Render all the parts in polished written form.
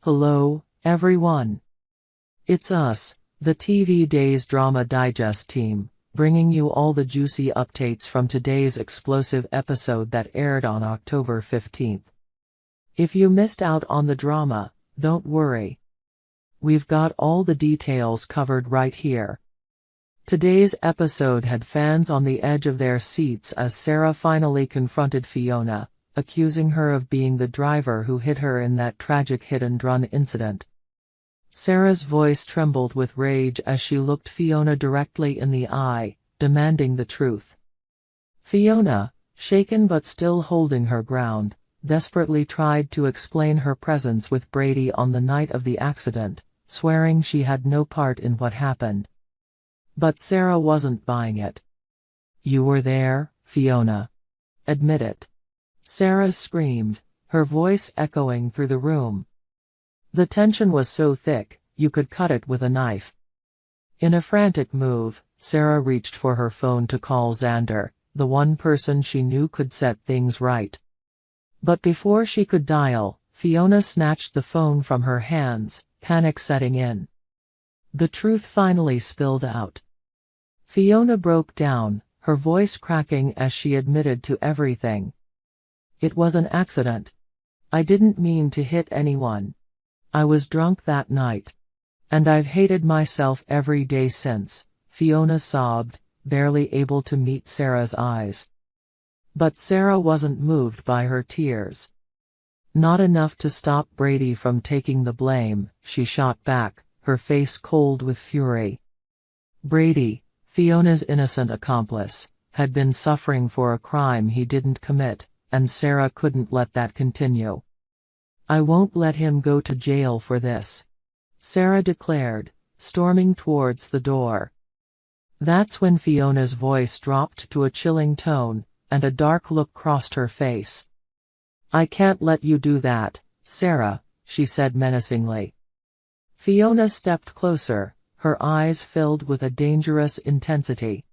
Hello, everyone. It's us, the TV Days Drama Digest team, bringing you all the juicy updates from today's explosive episode that aired on October 15th. If you missed out on the drama, don't worry. We've got all the details covered right here. Today's episode had fans on the edge of their seats as Sarah finally confronted Fiona, accusing her of being the driver who hit her in that tragic hit-and-run incident. Sarah's voice trembled with rage as she looked Fiona directly in the eye, demanding the truth. Fiona, shaken but still holding her ground, desperately tried to explain her presence with Brady on the night of the accident, swearing she had no part in what happened. But Sarah wasn't buying it. "You were there, Fiona. Admit it." Sarah screamed, her voice echoing through the room. The tension was so thick, you could cut it with a knife. In a frantic move, Sarah reached for her phone to call Xander, the one person she knew could set things right. But before she could dial, Fiona snatched the phone from her hands, panic setting in. The truth finally spilled out. Fiona broke down, her voice cracking as she admitted to everything. "It was an accident. I didn't mean to hit anyone. I was drunk that night. And I've hated myself every day since," Fiona sobbed, barely able to meet Sarah's eyes. But Sarah wasn't moved by her tears. "Not enough to stop Brady from taking the blame," she shot back, her face cold with fury. Brady, Fiona's innocent accomplice, had been suffering for a crime he didn't commit, and Sarah couldn't let that continue. "I won't let him go to jail for this," Sarah declared, storming towards the door. That's when Fiona's voice dropped to a chilling tone, and a dark look crossed her face. "I can't let you do that, Sarah," she said menacingly. Fiona stepped closer, her eyes filled with a dangerous intensity.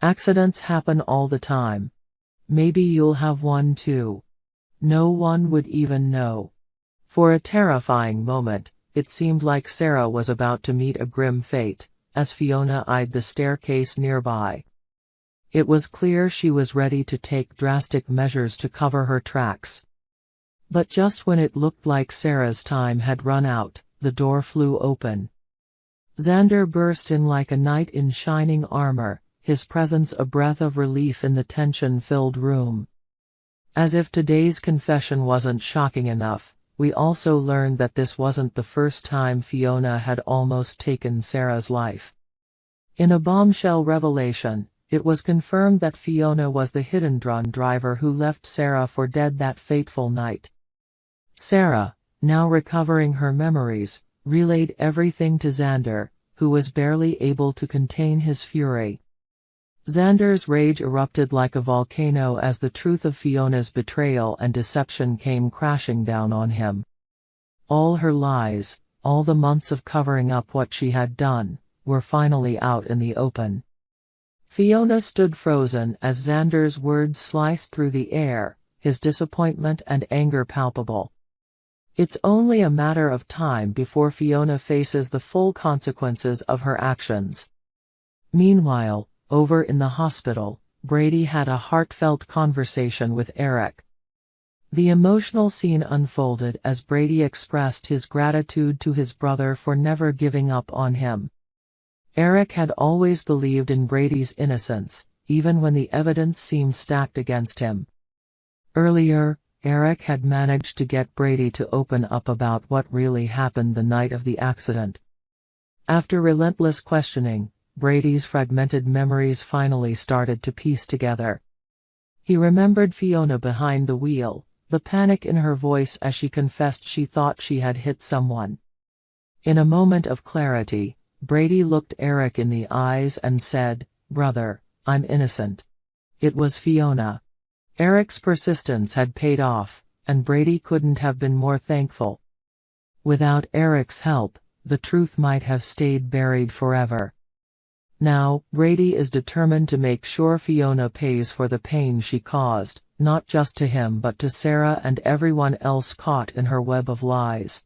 "Accidents happen all the time. Maybe you'll have one too. No one would even know." For a terrifying moment, it seemed like Sarah was about to meet a grim fate, as Fiona eyed the staircase nearby. It was clear she was ready to take drastic measures to cover her tracks. But just when it looked like Sarah's time had run out, the door flew open. Xander burst in like a knight in shining armor, his presence a breath of relief in the tension-filled room. As if today's confession wasn't shocking enough, we also learned that this wasn't the first time Fiona had almost taken Sarah's life. In a bombshell revelation, it was confirmed that Fiona was the hit-and-run driver who left Sarah for dead that fateful night. Sarah, now recovering her memories, relayed everything to Xander, who was barely able to contain his fury. Xander's rage erupted like a volcano as the truth of Fiona's betrayal and deception came crashing down on him. All her lies, all the months of covering up what she had done, were finally out in the open. Fiona stood frozen as Xander's words sliced through the air, his disappointment and anger palpable. It's only a matter of time before Fiona faces the full consequences of her actions. Meanwhile, over in the hospital, Brady had a heartfelt conversation with Eric. The emotional scene unfolded as Brady expressed his gratitude to his brother for never giving up on him. Eric had always believed in Brady's innocence, even when the evidence seemed stacked against him. Earlier, Eric had managed to get Brady to open up about what really happened the night of the accident. After relentless questioning, Brady's fragmented memories finally started to piece together. He remembered Fiona behind the wheel, the panic in her voice as she confessed she thought she had hit someone. In a moment of clarity, Brady looked Eric in the eyes and said, "Brother, I'm innocent. It was Fiona." Eric's persistence had paid off, and Brady couldn't have been more thankful. Without Eric's help, the truth might have stayed buried forever. Now, Brady is determined to make sure Fiona pays for the pain she caused, not just to him but to Sarah and everyone else caught in her web of lies.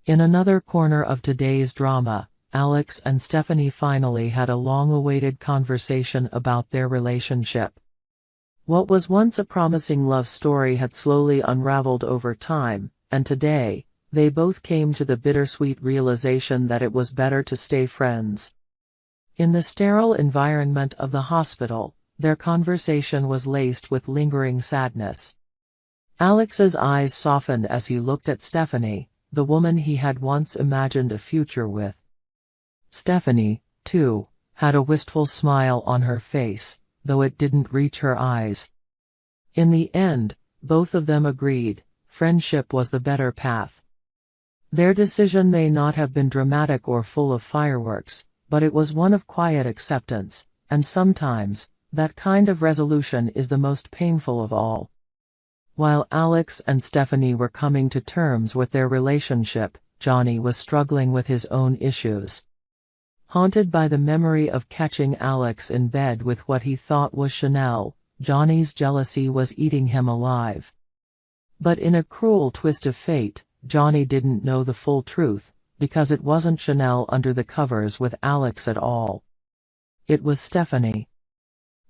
In another corner of today's drama, Alex and Stephanie finally had a long-awaited conversation about their relationship. What was once a promising love story had slowly unraveled over time, and today, they both came to the bittersweet realization that it was better to stay friends. In the sterile environment of the hospital, their conversation was laced with lingering sadness. Alex's eyes softened as he looked at Stephanie, the woman he had once imagined a future with. Stephanie, too, had a wistful smile on her face, though it didn't reach her eyes. In the end, both of them agreed, friendship was the better path. Their decision may not have been dramatic or full of fireworks, but it was one of quiet acceptance, and sometimes, that kind of resolution is the most painful of all. While Alex and Stephanie were coming to terms with their relationship, Johnny was struggling with his own issues. Haunted by the memory of catching Alex in bed with what he thought was Chanel, Johnny's jealousy was eating him alive. But in a cruel twist of fate, Johnny didn't know the full truth, because it wasn't Chanel under the covers with Alex at all. It was Stephanie.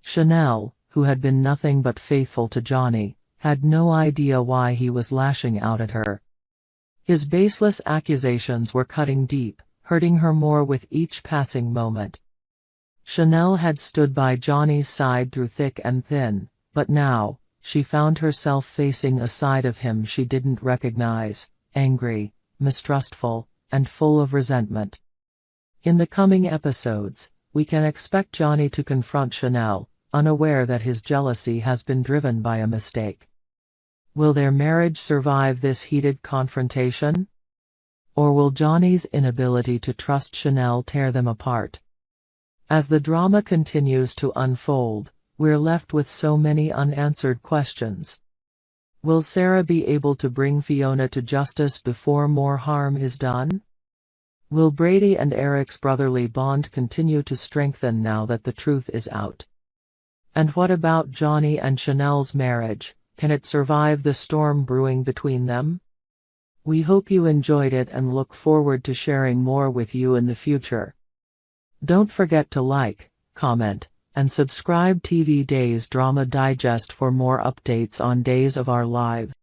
Chanel, who had been nothing but faithful to Johnny, had no idea why he was lashing out at her. His baseless accusations were cutting deep, hurting her more with each passing moment. Chanel had stood by Johnny's side through thick and thin, but now, she found herself facing a side of him she didn't recognize, angry, mistrustful, and full of resentment. In the coming episodes, we can expect Johnny to confront Chanel, unaware that his jealousy has been driven by a mistake. Will their marriage survive this heated confrontation? Or will Johnny's inability to trust Chanel tear them apart? As the drama continues to unfold, we're left with so many unanswered questions. Will Sarah be able to bring Fiona to justice before more harm is done? Will Brady and Eric's brotherly bond continue to strengthen now that the truth is out? And what about Johnny and Chanel's marriage? Can it survive the storm brewing between them? We hope you enjoyed it and look forward to sharing more with you in the future. Don't forget to like, comment, and subscribe TV Days Drama Digest for more updates on Days of Our Lives.